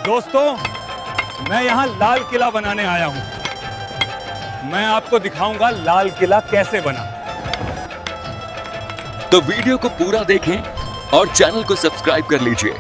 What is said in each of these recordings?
दोस्तों, मैं यहाँ लाल किला बनाने आया हूँ। मैं आपको दिखाऊंगा लाल किला कैसे बना। तो वीडियो को पूरा देखें और चैनल को सब्सक्राइब कर लीजिए।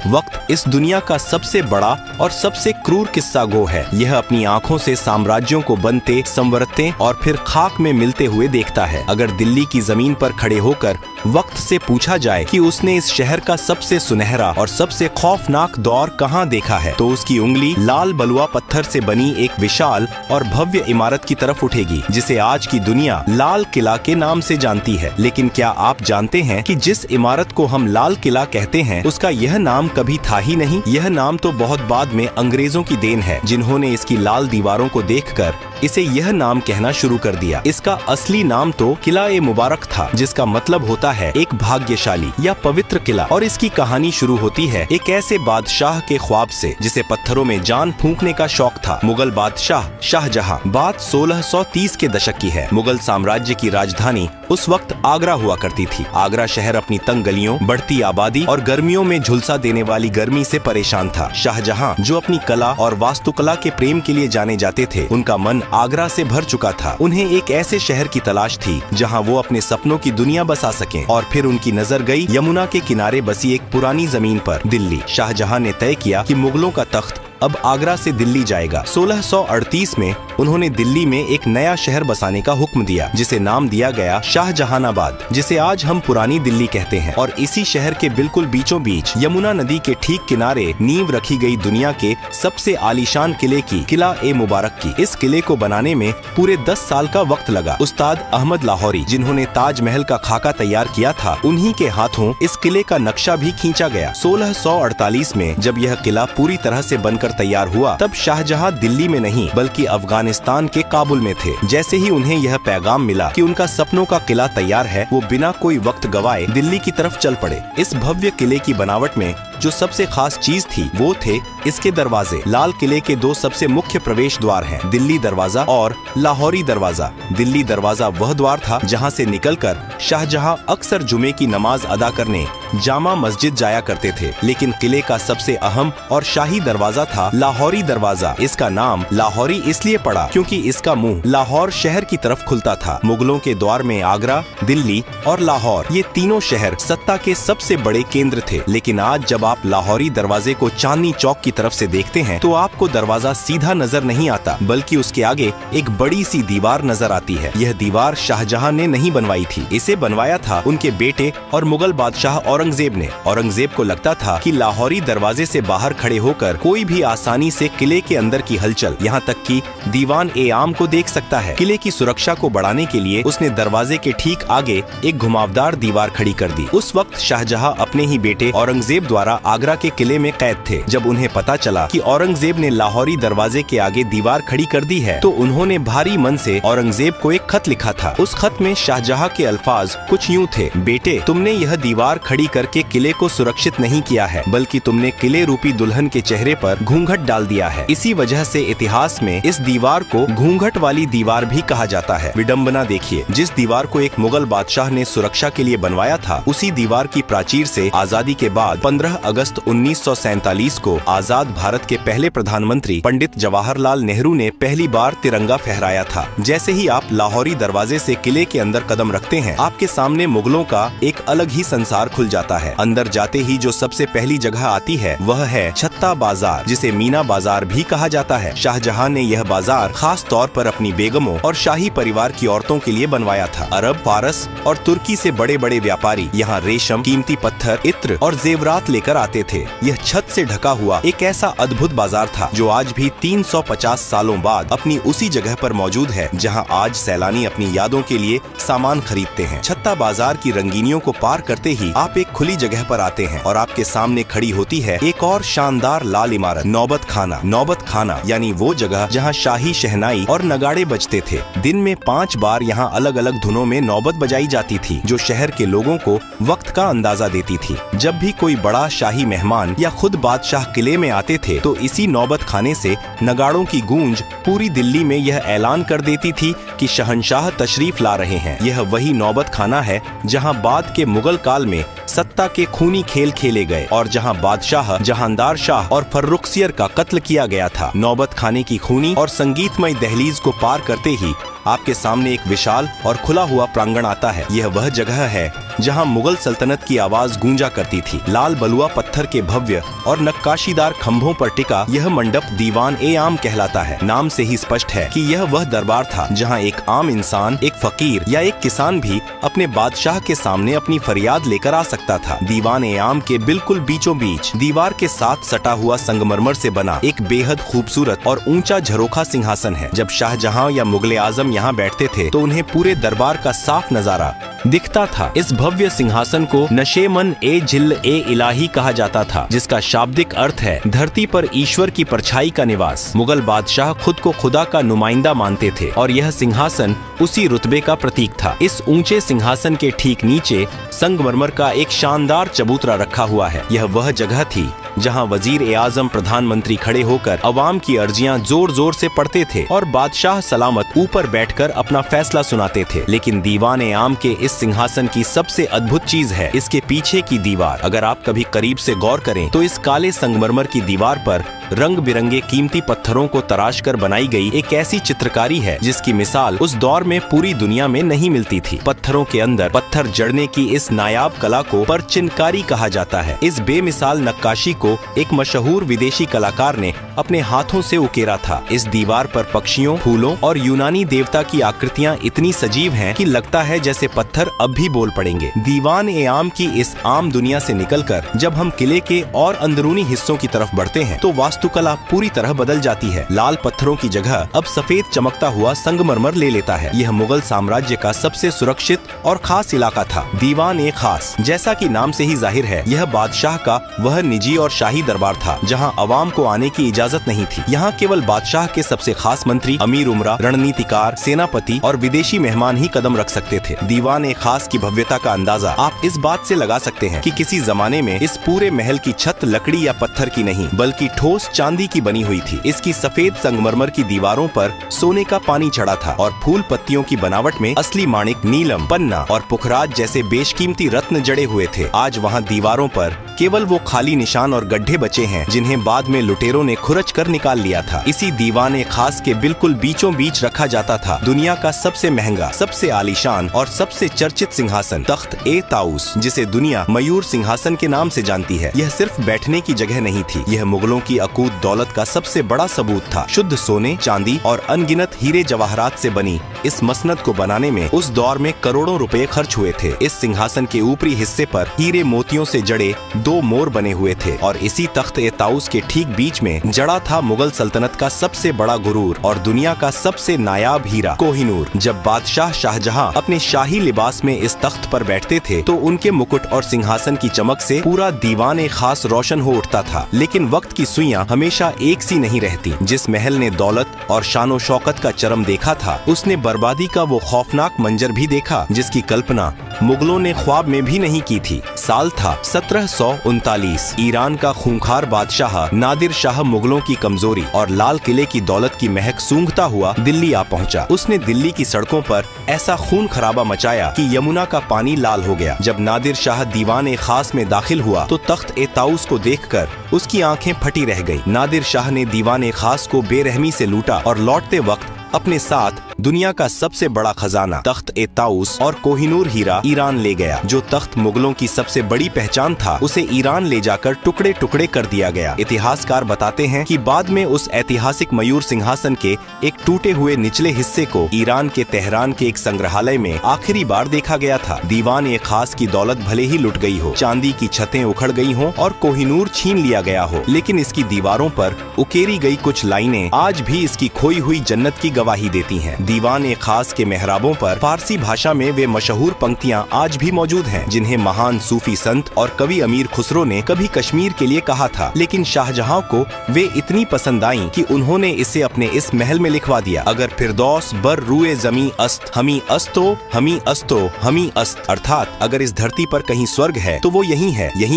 वक्त इस दुनिया का सबसे बड़ा और सबसे क्रूर किस्सा गो है। यह अपनी आंखों से साम्राज्यों को बनते, संवरते और फिर खाक में मिलते हुए देखता है। अगर दिल्ली की जमीन पर खड़े होकर वक्त से पूछा जाए कि उसने इस शहर का सबसे सुनहरा और सबसे खौफनाक दौर कहां देखा है, तो उसकी उंगली लाल बलुआ पत्थर से बनी एक विशाल और भव्य इमारत की तरफ उठेगी, जिसे आज की दुनिया लाल किला के नाम से जानती है। लेकिन क्या आप जानते हैं कि जिस इमारत को हम लाल किला कहते हैं, उसका यह नाम कभी था ही नहीं। यह नाम तो बहुत बाद में अंग्रेजों की देन है, जिन्होंने इसकी लाल दीवारों को देखकर इसे यह नाम कहना शुरू कर दिया। इसका असली नाम तो किला ए मुबारक था, जिसका मतलब होता है एक भाग्यशाली या पवित्र किला। और इसकी कहानी शुरू होती है एक ऐसे बादशाह के ख्वाब से जिसे पत्थरों में जान फूंकने का शौक था। मुगल बादशाह शाहजहां। बात 1630 के दशक की है। मुगल साम्राज्य की राजधानी उस वक्त आगरा हुआ करती थी। आगरा शहर अपनी तंग गलियों, बढ़ती आबादी और गर्मियों में झुलसा देने वाली गर्मी से परेशान था। शाहजहां, जो अपनी कला और वास्तुकला के प्रेम के लिए जाने जाते थे, उनका मन आगरा से भर चुका था। उन्हें एक ऐसे शहर की तलाश थी जहां वो अपने सपनों की दुनिया बसा सकें। और फिर उनकी नजर गई यमुना के किनारे बसी एक पुरानी जमीन पर, दिल्ली। शाहजहां ने तय किया कि मुगलों का तख्त अब आगरा से दिल्ली जाएगा। 1638 में उन्होंने दिल्ली में एक नया शहर बसाने का हुक्म दिया, जिसे नाम दिया गया शाहजहानाबाद, जिसे आज हम पुरानी दिल्ली कहते हैं। और इसी शहर के बिल्कुल बीचों बीच यमुना नदी के ठीक किनारे नींव रखी गई दुनिया के सबसे आलीशान किले की, किला ए मुबारक की। इस किले को बनाने में पूरे 10 साल का वक्त लगा। उस्ताद अहमद लाहौरी, जिन्होंने ताजमहल का खाका तैयार किया था, उन्हीं के हाथों इस किले का नक्शा भी खींचा गया। 1648 में जब यह किला पूरी तरह से बनकर तैयार हुआ, तब शाहजहां दिल्ली में नहीं बल्कि अफगानिस्तान के काबुल में थे। जैसे ही उन्हें यह पैगाम मिला कि उनका सपनों का किला तैयार है, वो बिना कोई वक्त गवाए दिल्ली की तरफ चल पड़े। इस भव्य किले की बनावट में जो सबसे खास चीज थी वो थे इसके दरवाजे। लाल किले के 2 सबसे मुख्य प्रवेश द्वार हैं, दिल्ली दरवाजा और लाहौरी दरवाजा। दिल्ली दरवाजा वह द्वार था जहां से निकलकर शाहजहां अक्सर जुमे की नमाज अदा करने जामा मस्जिद जाया करते थे। लेकिन किले का सबसे अहम और शाही दरवाजा था लाहौरी दरवाजा। इसका नाम लाहौरी इसलिए पड़ा क्योंकि इसका मुंह लाहौर शहर की तरफ खुलता था। मुगलों के द्वार में आगरा, दिल्ली और लाहौर, ये तीनों शहर सत्ता के सबसे बड़े केंद्र थे। लेकिन आज जब आप लाहौरी दरवाजे को चांदनी चौक की तरफ से देखते हैं, तो आपको दरवाजा सीधा नजर नहीं आता, बल्कि उसके आगे एक बड़ी सी दीवार नजर आती है। यह दीवार शाहजहां ने नहीं बनवाई थी, इसे बनवाया था उनके बेटे और मुगल बादशाह औरंगजेब ने। औरंगजेब को लगता था कि लाहौरी दरवाजे से बाहर खड़े होकर कोई भी आसानी से किले के अंदर की हलचल, यहाँ तक कि दीवान ए आम को देख सकता है। किले की सुरक्षा को बढ़ाने के लिए उसने दरवाजे के ठीक आगे एक घुमावदार दीवार खड़ी कर दी। उस वक्त शाहजहां अपने ही बेटे औरंगजेब द्वारा आगरा के किले में कैद थे। जब उन्हें पता चला कि औरंगजेब ने लाहौरी दरवाजे के आगे दीवार खड़ी कर दी है, तो उन्होंने भारी मन से औरंगजेब को एक खत लिखा था। उस खत में शाहजहां के अल्फाज कुछ यूं थे: बेटे, तुमने यह दीवार खड़ी करके किले को सुरक्षित नहीं किया है, बल्कि तुमने किले रूपी दुल्हन के चेहरे पर घूंघट डाल दिया है। इसी वजह से इतिहास में इस दीवार को घूंघट वाली दीवार भी कहा जाता है। विडंबना देखिए, जिस दीवार को एक मुगल बादशाह ने सुरक्षा के लिए बनवाया था, उसी दीवार की प्राचीर से आजादी के बाद 15 अगस्त 1947 को आजाद भारत के पहले प्रधानमंत्री पंडित जवाहरलाल नेहरू ने पहली बार तिरंगा फहराया था। जैसे ही आप लाहौरी दरवाजे से किले के अंदर कदम रखते हैं, आपके सामने मुगलों का एक अलग ही संसार खुल जाता है। अंदर जाते ही जो सबसे पहली जगह आती है वह है छत्ता बाजार, जिसे मीना बाजार भी कहा जाता है। शाहजहां ने यह बाजार खास तौर पर अपनी बेगमों और शाही परिवार की औरतों के लिए बनवाया था। अरब, फारस और तुर्की से बड़े बड़े व्यापारी यहाँ रेशम, कीमती पत्थर, इत्र और जेवरात लेकर आते थे। यह छत से ढका हुआ एक ऐसा अद्भुत बाजार था जो आज भी 350 सालों बाद अपनी उसी जगह पर मौजूद है जहां आज सैलानी अपनी यादों के लिए सामान खरीदते हैं। छत्ता बाजार की रंगीनियों को पार करते ही आप एक खुली जगह पर आते हैं और आपके सामने खड़ी होती है एक और शानदार लाल इमारत, नौबत खाना। नौबत खाना यानी वो जगह जहां शाही शहनाई और नगाड़े बजते थे। दिन में 5 बार यहाँ अलग अलग धुनों में नौबत बजाई जाती थी, जो शहर के लोगों को वक्त का अंदाजा देती थी। जब भी कोई बड़ा शाही मेहमान या खुद बादशाह किले में आते थे, तो इसी नौबत खाने से नगाड़ों की गूंज पूरी दिल्ली में यह ऐलान कर देती थी कि शहंशाह तशरीफ ला रहे हैं। यह वही नौबत खाना है जहां बाद के मुगल काल में सत्ता के खूनी खेल खेले गए और जहां बादशाह, जहांदार शाह और फर्रुखसियर का कत्ल किया गया था। नौबत खाने की खूनी और संगीतमय दहलीज को पार करते ही आपके सामने एक विशाल और खुला हुआ प्रांगण आता है। यह वह जगह है जहां मुगल सल्तनत की आवाज गूंजा करती थी। लाल बलुआ पत्थर के भव्य और नक्काशीदार खंभों पर टिका यह मंडप दीवान-ए-आम कहलाता है। नाम से ही स्पष्ट है कि यह वह दरबार था जहां एक आम इंसान, एक फकीर या एक किसान भी अपने बादशाह के सामने अपनी फरियाद लेकर आ सकता था। दीवान-ए-आम के बिल्कुल बीचों बीच दीवार के साथ सटा हुआ संगमरमर से बना एक बेहद खूबसूरत और ऊंचा झरोखा सिंहासन है। जब शाहजहां या मुगले आजम यहाँ बैठते थे तो उन्हें पूरे दरबार का साफ नजारा दिखता था। इस भव्य सिंहासन को नशेमन ए जिल ए इलाही कहा जाता था, जिसका शाब्दिक अर्थ है धरती पर ईश्वर की परछाई का निवास। मुगल बादशाह खुद को खुदा का नुमाइंदा मानते थे और यह सिंहासन उसी रुतबे का प्रतीक था। इस ऊंचे सिंहासन के ठीक नीचे संगमरमर का एक शानदार चबूतरा रखा हुआ है। यह वह जगह थी जहां वजीर-ए-आजम प्रधानमंत्री खड़े होकर अवाम की अर्जियां जोर जोर से पढ़ते थे और बादशाह सलामत ऊपर बैठकर अपना फैसला सुनाते थे। लेकिन दीवान-ए-आम के इस सिंहासन की सबसे अद्भुत चीज है इसके पीछे की दीवार। अगर आप कभी करीब से गौर करें तो इस काले संगमरमर की दीवार पर रंग बिरंगे कीमती पत्थरों को तराश कर बनाई गई एक ऐसी चित्रकारी है जिसकी मिसाल उस दौर में पूरी दुनिया में नहीं मिलती थी। पत्थरों के अंदर पत्थर जड़ने की इस नायाब कला को परचिनकारी कहा जाता है। इस बेमिसाल नक्काशी को एक मशहूर विदेशी कलाकार ने अपने हाथों से उकेरा था। इस दीवार पर पक्षियों, फूलों और यूनानी देवता की आकृतियां इतनी सजीव हैं कि लगता है जैसे पत्थर अब भी बोल पड़ेंगे। दीवान-ए-आम की इस आम दुनिया से निकलकर जब हम किले के और अंदरूनी हिस्सों की तरफ बढ़ते हैं तो वास्तुकला पूरी तरह बदल जाती है। लाल पत्थरों की जगह अब सफेद चमकता हुआ संगमरमर ले लेता है। यह मुगल साम्राज्य का सबसे सुरक्षित और खास इलाका था। दीवान-ए-खास, जैसा कि नाम से ही जाहिर है, यह बादशाह का वह निजी और शाही दरबार था जहां अवाम को आने की इजाजत नहीं थी। यहाँ केवल बादशाह के सबसे खास मंत्री, अमीर उमरा, रणनीतिकार, सेनापति और विदेशी मेहमान ही कदम रख सकते थे। दीवान-ए-खास की भव्यता का अंदाजा आप इस बात से लगा सकते हैं कि किसी जमाने में इस पूरे महल की छत लकड़ी या पत्थर की नहीं बल्कि ठोस चांदी की बनी हुई थी। इसकी सफेद संगमरमर की दीवारों पर सोने का पानी चढ़ा था और फूल पत्तियों की बनावट में असली माणिक, नीलम, पन्ना और पुखराज जैसे बेशकीमती रत्न जड़े हुए थे। आज वहाँ दीवारों पर केवल वो खाली निशान और गड्ढे बचे हैं जिन्हें बाद में लुटेरों ने खुरच कर निकाल लिया था। इसी दीवान-ए-खास के बिल्कुल बीचों बीच रखा जाता था दुनिया का सबसे महंगा, सबसे आलीशान और सबसे चर्चित सिंहासन, तख्त-ए-ताऊस, जिसे दुनिया मयूर सिंहासन के नाम से जानती है। यह सिर्फ बैठने की जगह नहीं थी, यह मुगलों की अकूत दौलत का सबसे बड़ा सबूत था। शुद्ध सोने, चांदी और अनगिनत हीरे जवाहरात से बनी इस मसनद को बनाने में उस दौर में करोड़ों रुपए खर्च हुए थे। इस सिंहासन के ऊपरी हिस्से पर हीरे मोतियों से जड़े 2 मोर बने हुए थे और इसी तख्त-ए-ताऊस के ठीक बीच में जड़ा था मुगल सल्तनत का सबसे बड़ा गुरूर और दुनिया का सबसे नायाब हीरा, कोहिनूर। जब बादशाह शाहजहां अपने शाही लिबास में इस तख्त पर बैठते थे तो उनके मुकुट और सिंहासन की चमक से पूरा दीवान-ए-खास रोशन हो उठता था। लेकिन वक्त की सुइयां हमेशा एक सी नहीं रहती। जिस महल ने दौलत और शानो शौकत का चरम देखा था, उसने बर्बादी का वो खौफनाक मंजर भी देखा जिसकी कल्पना मुगलों ने ख्वाब में भी नहीं की थी। साल था 1739। ईरान का खूंखार बादशाह नादिर शाह मुगलों की कमजोरी और लाल किले की दौलत की महक सूंघता हुआ दिल्ली आ पहुंचा। उसने दिल्ली की सड़कों पर ऐसा खून खराबा मचाया कि यमुना का पानी लाल हो गया। जब नादिर शाह दीवान-ए-खास में दाखिल हुआ तो तख्त-ए-ताऊस को देखकर उसकी आंखें फटी रह गई। नादिर शाह ने दीवान-ए-खास को बेरहमी से लूटा और लौटते वक्त अपने साथ दुनिया का सबसे बड़ा खजाना, तख्त-ए-ताऊस और कोहिनूर हीरा ईरान ले गया। जो तख्त मुगलों की सबसे बड़ी पहचान था, उसे ईरान ले जाकर टुकड़े टुकड़े कर दिया गया। इतिहासकार बताते हैं कि बाद में उस ऐतिहासिक मयूर सिंहासन के एक टूटे हुए निचले हिस्से को ईरान के तेहरान के एक संग्रहालय में आखिरी बार देखा गया था। दीवान-ए-खास की दौलत भले ही लुट गई हो, चांदी की छतें उखड़ गई हों और कोहिनूर छीन लिया गया हो, लेकिन इसकी दीवारों पर उकेरी गई कुछ लाइनें आज भी इसकी खोई हुई जन्नत की गवाही देती हैं। दीवान-ए-खास के मेहराबों पर फारसी भाषा में वे मशहूर पंक्तियां आज भी मौजूद हैं जिन्हें महान सूफी संत और कवि अमीर खुसरो ने कभी कश्मीर के लिए कहा था, लेकिन शाहजहां को वे इतनी पसंद आईं कि उन्होंने इसे अपने इस महल में लिखवा दिया। अगर फिरदौस बर रूए जमी अस्त, हमी अस्तो, हमी अस्तो, हमी अस्त, अर्थात अगर इस धरती पर कहीं स्वर्ग है तो वो यही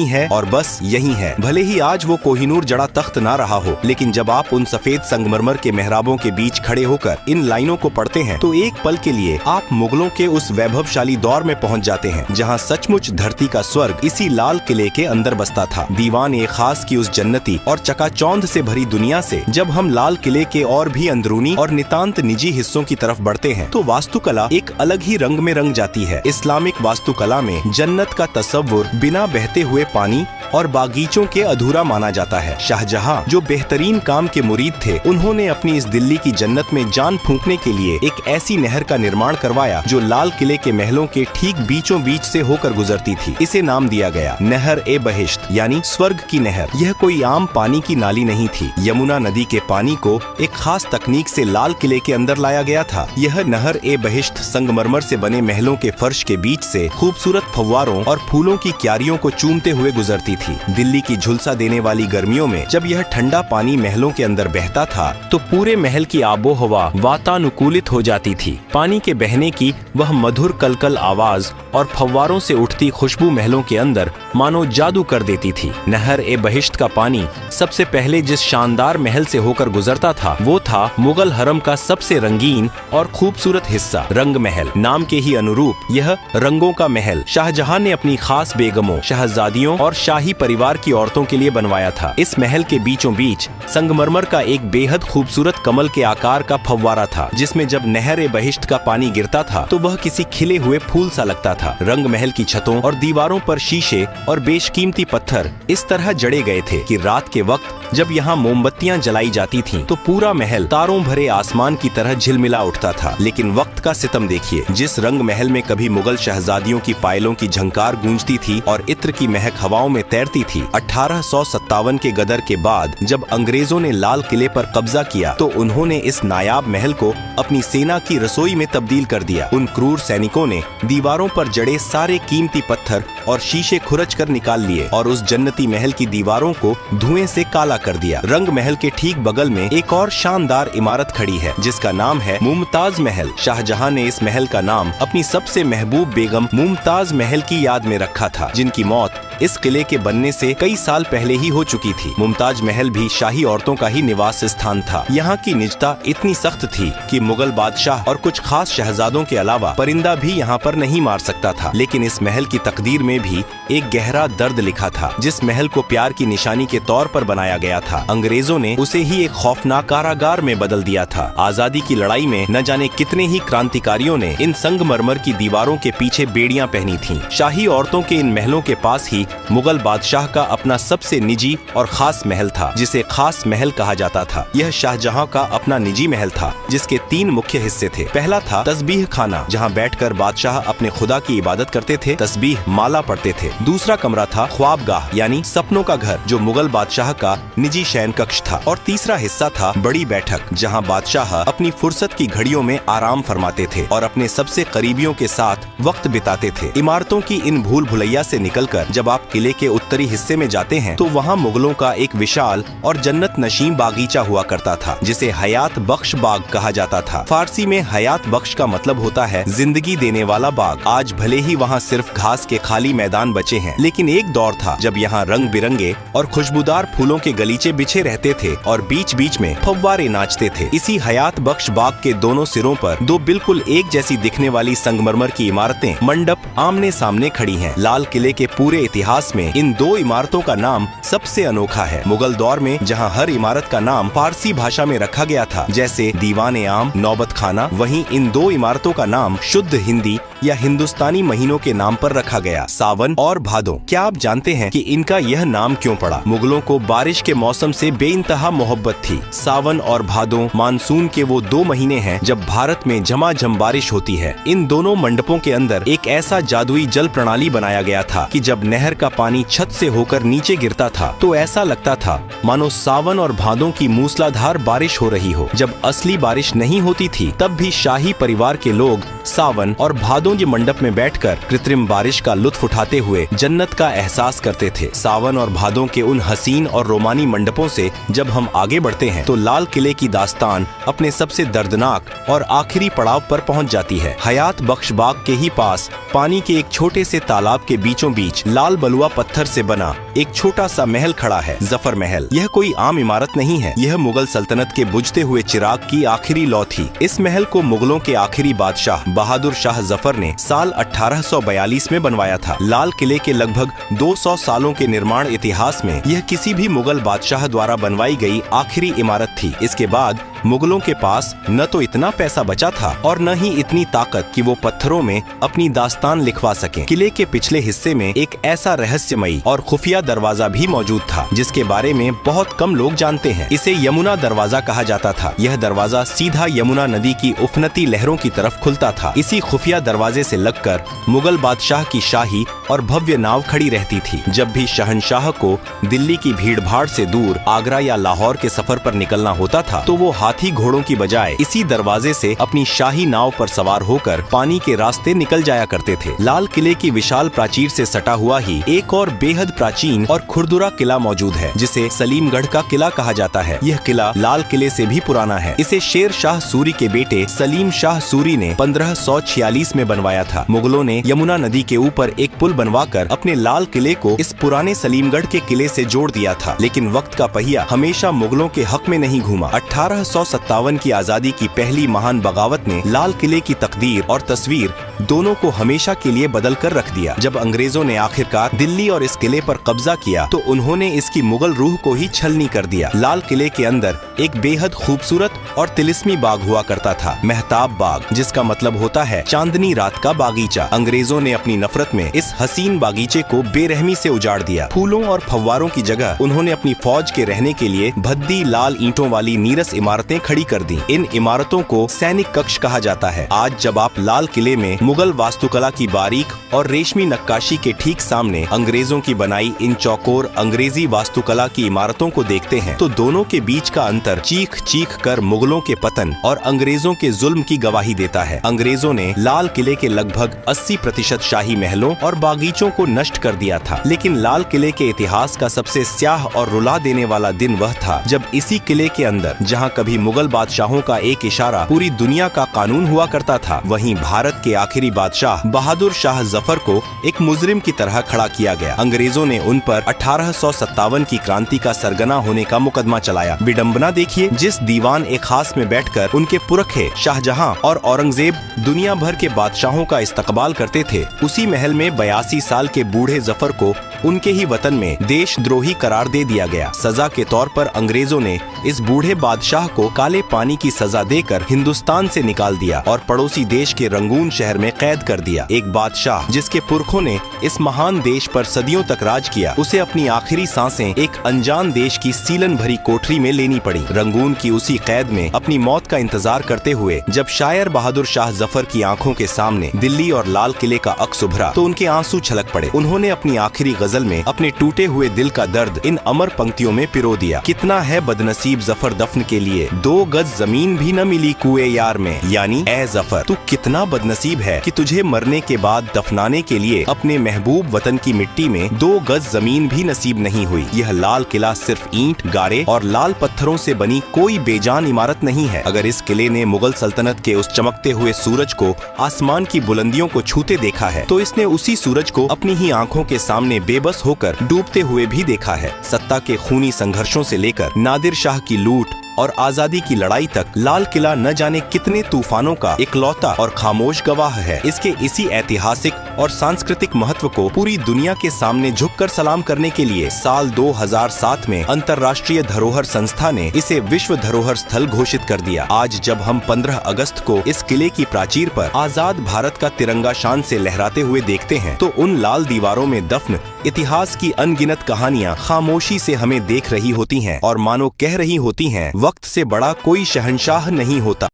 है और बस यही है। भले ही आज वो कोहिनूर जड़ा तख्त ना रहा हो, लेकिन जब आप उन सफेद संगमरमर के मेहराबों के बीच खड़े होकर इन लाइनों को पढ़ते हैं तो एक पल के लिए आप मुगलों के उस वैभवशाली दौर में पहुंच जाते हैं जहां सचमुच धरती का स्वर्ग इसी लाल किले के अंदर बसता था। दीवान ए खास की उस जन्नती और चकाचौंध से भरी दुनिया से जब हम लाल किले के और भी अंदरूनी और नितांत निजी हिस्सों की तरफ बढ़ते हैं तो वास्तुकला एक अलग ही रंग में रंग जाती है। इस्लामिक वास्तुकला में जन्नत का तस्वुर बिना बहते हुए पानी और बागीचों के अधूरा माना जाता है। शाहजहां जो बेहतरीन काम के मुरीद थे, उन्होंने अपनी इस दिल्ली की जन्नत में जान फूंकने के लिए एक ऐसी नहर का निर्माण करवाया जो लाल किले के महलों के ठीक बीचों बीच से होकर गुजरती थी। इसे नाम दिया गया नहर ए बहिश्त यानी स्वर्ग की नहर। यह कोई आम पानी की नाली नहीं थी। यमुना नदी के पानी को एक खास तकनीक से लाल किले के अंदर लाया गया था। यह नहर ए बहिश्त संगमरमर से बने महलों के फर्श के बीच से खूबसूरत फव्वारों और फूलों की क्यारियों को चूमते हुए गुजरती थी। दिल्ली की झुलसा देने वाली गर्मियों में जब यह ठंडा पानी महलों के अंदर बहता था तो पूरे महल की आबो हवा वातानुकूलित हो जाती थी। पानी के बहने की वह मधुर कलकल आवाज और फव्वारों से उठती खुशबू महलों के अंदर मानो जादू कर देती थी। नहर ए बहिश्त का पानी सबसे पहले जिस शानदार महल से होकर गुजरता था वो था मुगल हरम का सबसे रंगीन और खूबसूरत हिस्सा रंग महल। नाम के ही अनुरूप यह रंगों का महल शाहजहां ने अपनी खास बेगमों, शहजादियों और शाही परिवार की औरतों के लिए बनवाया था। इस महल के बीचों बीच संगमरमर का एक बेहद खूबसूरत कमल के आकार का फव्वारा था जिसमें जब नहर ए बहिश्त का पानी गिरता था तो वह किसी खिले हुए फूल सा लगता था। रंग महल की छतों और दीवारों पर शीशे और बेशकीमती पत्थर इस तरह जड़े गए थे कि रात के वक्त जब यहाँ मोमबत्तियां जलाई जाती थीं, तो पूरा महल तारों भरे आसमान की तरह झिलमिला उठता था। लेकिन वक्त का सितम देखिए, जिस रंग महल में कभी मुगल शहजादियों की पायलों की झंकार गूंजती थी और इत्र की महक हवाओं में तैरती थी, 1857 के गदर के बाद जब अंग्रेजों ने लाल किले पर कब्जा किया तो उन्होंने इस नायाब महल को अपनी सेना की रसोई में तब्दील कर दिया। उन क्रूर सैनिकों ने दीवारों पर जड़े सारे कीमती पत्थर और शीशे खुरच कर निकाल लिए और उस जन्नती महल की दीवारों को धुएं से काला कर दिया। रंग महल के ठीक बगल में एक और शानदार इमारत खड़ी है जिसका नाम है मुमताज महल। शाहजहां ने इस महल का नाम अपनी सबसे महबूब बेगम मुमताज महल की याद में रखा था, जिनकी मौत इस किले के बनने से कई साल पहले ही हो चुकी थी। मुमताज महल भी शाही औरतों का ही निवास स्थान था। यहाँ की निजता इतनी सख्त थी कि मुगल बादशाह और कुछ खास शहजादों के अलावा परिंदा भी यहाँ पर नहीं मार सकता था। लेकिन इस महल की तकदीर में भी एक गहरा दर्द लिखा था। जिस महल को प्यार की निशानी के तौर पर बनाया गया था, अंग्रेजों ने उसे ही एक खौफनाक कारागार में बदल दिया था। आजादी की लड़ाई में न जाने कितने ही क्रांतिकारियों ने इन संगमरमर की दीवारों के पीछे बेड़ियां पहनी थीं। शाही औरतों के इन महलों के पास ही मुगल बादशाह का अपना सबसे निजी और खास महल था, जिसे खास महल कहा जाता था। यह शाहजहां का अपना निजी महल था जिसके 3 मुख्य हिस्से थे। पहला था तस्बीह खाना, जहां बैठकर बादशाह अपने खुदा की इबादत करते थे, तस्बीह माला पढ़ते थे। दूसरा कमरा था ख्वाबगाह यानी सपनों का घर, जो मुगल बादशाह का निजी शयन कक्ष था। और तीसरा हिस्सा था बड़ी बैठक, जहां बादशाह अपनी फुर्सत की घड़ियों में आराम फरमाते थे और अपने सबसे करीबियों के साथ वक्त बिताते थे। इमारतों की इन भूल भुलैया से निकलकर जब आप किले के उत्तरी हिस्से में जाते हैं तो वहाँ मुगलों का एक विशाल और जन्नत नशीम बागीचा हुआ करता था, जिसे हयात बख्श बाग कहा जाता था। फारसी में हयात बख्श का मतलब होता है जिंदगी देने वाला बाग। आज भले ही वहाँ सिर्फ घास के खाली मैदान बचे हैं, लेकिन एक दौर था जब यहाँ रंग बिरंगे और खुशबूदार फूलों के गलीचे बिछे रहते थे और बीच बीच में फव्वारे नाचते थे। इसी हयात बख्श बाग के दोनों सिरों पर 2 बिल्कुल एक जैसी दिखने वाली संगमरमर की इमारतें मंडप आमने सामने खड़ी हैं। लाल किले के पूरे इतिहास में इन 2 इमारतों का नाम सबसे अनोखा है। मुगल दौर में जहां हर इमारत का नाम फारसी भाषा में रखा गया था, जैसे दीवान ए आम, नौबत खाना, वहीं इन 2 इमारतों का नाम शुद्ध हिंदी या हिंदुस्तानी महीनों के नाम पर रखा गया, सावन और भादो। क्या आप जानते हैं कि इनका यह नाम क्यों पड़ा? मुगलों को बारिश के मौसम से बेइंतहा मोहब्बत थी। सावन और भादो मानसून के वो 2 महीने हैं जब भारत में झमाझम बारिश होती है। इन दोनों मंडपों के अंदर एक ऐसा जादुई जल प्रणाली बनाया गया था कि जब नहर का पानी छत से होकर नीचे गिरता था तो ऐसा लगता था मानो सावन और भादों की मूसलाधार बारिश हो रही हो। जब असली बारिश नहीं होती थी तब भी शाही परिवार के लोग सावन और भादों के मंडप में बैठकर कृत्रिम बारिश का लुत्फ उठाते हुए जन्नत का एहसास करते थे। सावन और भादों के उन हसीन और रोमानी मंडपों से जब हम आगे बढ़ते हैं तो लाल किले की दास्तान अपने सबसे दर्दनाक और आखिरी पड़ाव पर पहुंच जाती है। हयात बख्श बाग के ही पास पानी के एक छोटे से तालाब के बीचों बीच लाल बलुआ पत्थर से बना एक छोटा सा महल खड़ा है, जफर महल। यह कोई आम इमारत नहीं है, यह मुगल सल्तनत के बुझते हुए चिराग की आखिरी लौ थी। इस महल को मुगलों के आखिरी बादशाह बहादुर शाह जफर ने साल 1842 में बनवाया था। लाल किले के लगभग 200 सालों के निर्माण इतिहास में यह किसी भी मुगल बादशाह द्वारा बनवाई गई आखिरी इमारत थी। इसके बाद मुगलों के पास न तो इतना पैसा बचा था और न ही इतनी ताकत कि वो पत्थरों में अपनी दास्तान लिखवा सकें। किले के पिछले हिस्से में एक ऐसा रहस्यमयी और खुफिया दरवाजा भी मौजूद था जिसके बारे में बहुत कम लोग जानते हैं। इसे यमुना दरवाजा कहा जाता था। यह दरवाजा सीधा यमुना नदी की उफनती लहरों की तरफ खुलता था। इसी खुफिया दरवाजे से लगकर मुगल बादशाह की शाही और भव्य नाव खड़ी रहती थी। जब भी शहंशाह को दिल्ली की भीड़ भाड़ से दूर आगरा या लाहौर के सफर पर निकलना होता था तो वो हाथी घोड़ों की बजाय इसी दरवाजे से अपनी शाही नाव पर सवार होकर पानी के रास्ते निकल जाया करते थे। लाल किले की विशाल प्राचीर से सटा हुआ ही एक और बेहद प्राचीन और खुरदुरा किला मौजूद है जिसे सलीमगढ़ का किला कहा जाता है। यह किला लाल किले से भी पुराना है। इसे शेर शाह सूरी के बेटे सलीम शाह सूरी ने 1546 में बनवाया था। मुगलों ने यमुना नदी के ऊपर एक पुल बनवाकर अपने लाल किले को इस पुराने सलीमगढ़ के किले से जोड़ दिया था, लेकिन वक्त का पहिया हमेशा मुगलों के हक में नहीं घूमा। 1857 की आजादी की पहली महान बगावत ने लाल किले की तकदीर और तस्वीर दोनों को हमेशा के लिए बदल कर रख दिया। जब अंग्रेजों ने आखिरकार दिल्ली और इस किले पर कब्जा किया तो उन्होंने इसकी मुगल रूह को ही छलनी कर दिया। लाल किले के अंदर एक बेहद खूबसूरत और तिलिस्मी बाग हुआ करता था, मेहताब बाग, जिसका मतलब होता है चांदनी रात का बागीचा। अंग्रेजों ने अपनी नफरत में इस हसीन बागीचे को बेरहमी से उजाड़ दिया। फूलों और फव्वारों की जगह उन्होंने अपनी फौज के रहने के लिए भद्दी लाल ईंटों वाली नीरस इमारतें खड़ी कर दी। इन इमारतों को सैनिक कक्ष कहा जाता है। आज जब आप लाल किले में मुगल वास्तुकला की बारीक और रेशमी नक्काशी के ठीक सामने अंग्रेजों की बनाई इन चौकोर अंग्रेजी वास्तुकला की इमारतों को देखते हैं तो दोनों के बीच का अंतर चीख चीख कर मुगलों के पतन और अंग्रेजों के जुल्म की गवाही देता है। अंग्रेजों ने लाल किले के लगभग 80% शाही महलों और बागीचों को नष्ट कर दिया था, लेकिन लाल किले के इतिहास का सबसे स्याह और रुला देने वाला दिन वह था जब इसी किले के अंदर, जहाँ कभी मुगल बादशाहों का एक इशारा पूरी दुनिया का कानून हुआ करता था, वहीं भारत के आखिरी बादशाह बहादुर शाह जफर को एक मुजरिम की तरह खड़ा किया गया। अंग्रेजों ने उन पर 1857 की क्रांति का सरगना होने का मुकदमा चलाया। विडंबना देखिए, जिस दीवान ए खास में बैठकर उनके पुरखे शाहजहां और औरंगजेब दुनिया भर के बादशाहों का इस्तकबाल करते थे, उसी महल में 82 साल के बूढ़े जफर को उनके ही वतन में देशद्रोही करार दे दिया गया। सजा के तौर पर अंग्रेजों ने इस बूढ़े बादशाह को काले पानी की सजा देकर हिंदुस्तान से निकाल दिया और पड़ोसी देश के रंगून शहर में कैद कर दिया। एक बादशाह जिसके पुरखों ने इस महान देश पर सदियों तक राज किया, उसे अपनी आखिरी सांसें एक अनजान देश की सीलन भरी कोठरी में लेनी पड़ी। रंगून की उसी कैद में अपनी मौत का इंतजार करते हुए जब शायर बहादुर शाह जफर की आंखों के सामने दिल्ली और लाल किले का अक्स उभरा तो उनके आंसू छलक पड़े। उन्होंने अपनी आखिरी गजल में अपने टूटे हुए दिल का दर्द इन अमर पंक्तियों में पिरो दिया। कितना है बदनसीब जफर दफन के लिए, 2 गज जमीन भी न मिली कुएं यार में। यानी ए जफर, तू कितना बदनसीब है कि तुझे मरने के बाद दफनाने के लिए अपने महबूब वतन की मिट्टी में 2 गज जमीन भी नसीब नहीं हुई। यह लाल किला सिर्फ ईंट, गारे और लाल पत्थरों से बनी कोई बेजान इमारत नहीं है। अगर इस किले ने मुगल सल्तनत के उस चमकते हुए सूरज को आसमान की बुलंदियों को छूते देखा है तो इसने उसी सूरज को अपनी ही आंखों के सामने बेबस होकर डूबते हुए भी देखा है। सत्ता के खूनी संघर्षों से लेकर नादिर शाह की लूट और आजादी की लड़ाई तक लाल किला न जाने कितने तूफानों का इकलौता और खामोश गवाह है। इसके इसी ऐतिहासिक और सांस्कृतिक महत्व को पूरी दुनिया के सामने झुककर सलाम करने के लिए साल 2007 में अंतर्राष्ट्रीय धरोहर संस्था ने इसे विश्व धरोहर स्थल घोषित कर दिया। आज जब हम 15 अगस्त को इस किले की प्राचीर पर आजाद भारत का तिरंगा शान से लहराते हुए देखते हैं तो उन लाल दीवारों में दफन इतिहास की अनगिनत कहानियां खामोशी से हमें देख रही होती हैं और मानो कह रही होती हैं, वक्त से बड़ा कोई शहंशाह नहीं होता।